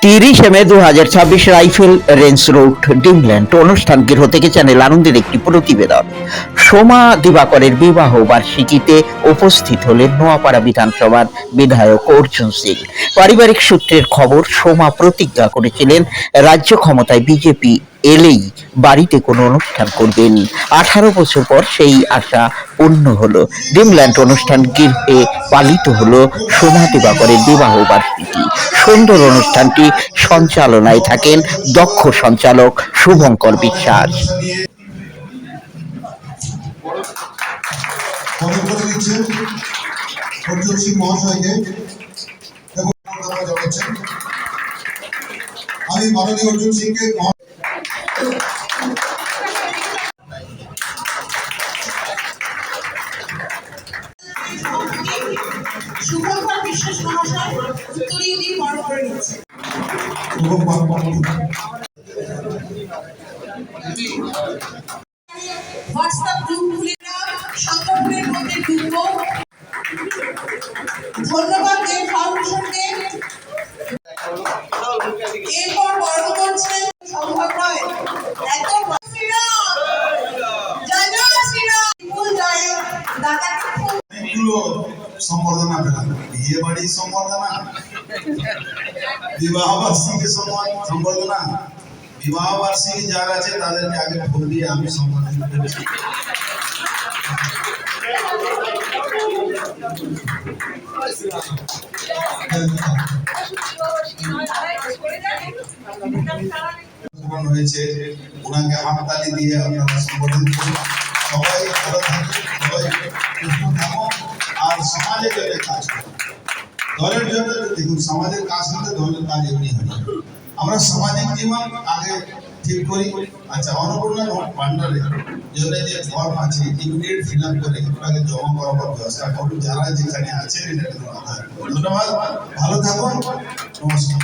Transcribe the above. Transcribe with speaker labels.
Speaker 1: 30 মে 2026 rifle range road ডিমল্যান্ড অনুষ্ঠান গৃহ থেকে চ্যানেল আনন্দের একটি প্রতিবেদন। সোমা দিবাকরের বিবাহ বার্ষিকীতে উপস্থিত হলেন নোয়াপাড়া বিধানসভার বিধায়ক অর্জুন সিং। পারিবারিক সূত্রের খবর, সোমা প্রতিজ্ঞা করেছিলেন রাজ্য ক্ষমতায় বিজেপি এলেই বাড়িতে কোনো অনুষ্ঠান করবেন। 18 বছর পর সেই আশা পূর্ণ হলো। ডিমল্যান্ড অনুষ্ঠান গৃহে পালিত হলো সোমা দিবাকরের বিবাহ বার্ষিকী। সুন্দর অনুষ্ঠানটি সঞ্চালনায় থাকেন দক্ষ সঞ্চালক শুভঙ্কর বিশ্বাস।
Speaker 2: আমি মাননীয় অর্জুন সিংকে
Speaker 3: শুভঙ্কর বিশ্বাস মহাশয় উত্তরীয় দিয়ে বরণ করে নিচ্ছে। হোয়াটসঅ্যাপ গ্রুপ খুলে সংগঠনের মধ্যে ঢুকবো। ধন্যবাদ দেব ফাউন্ডেশনকে। এরপর বরণ করছেন সম্ভব নয় এত
Speaker 2: সম্বর্ধনা পেলাম, বিয়ে বাড়ির সম্বর্ধনা, বিবাহ বার্ষিকী সম্বর্ধনা। বিবাহ বার্ষিকী যার আছে তাদেরকে আগে ফুল দিয়ে আমি সম্বোধন করেছি। হয়েছে ওনাকে হাততালি দিয়ে আপনারা সম্বোধন করুন। সবাই ভালো থাকুন, সবাই সুস্থ থাকুন, আর সমাজের জন্য কাজ করুন। দলের জন্য দেখুন, সমাজের কাজ করতে দলের কাজ এমনি হয়। আমরা সামাজিক জীবন আগে ঠিক করি। আচ্ছা, অন্নপূর্ণা ভান্ডারের জন্য যে ফর্ম আছে ইমিডিয়েট ফিল আপ করে ওটাকে জমা করাবার ব্যবস্থা করুন। যারা যেখানে আছেন এটা ধন্যবাদ, ভালো থাকুন, নমস্কার।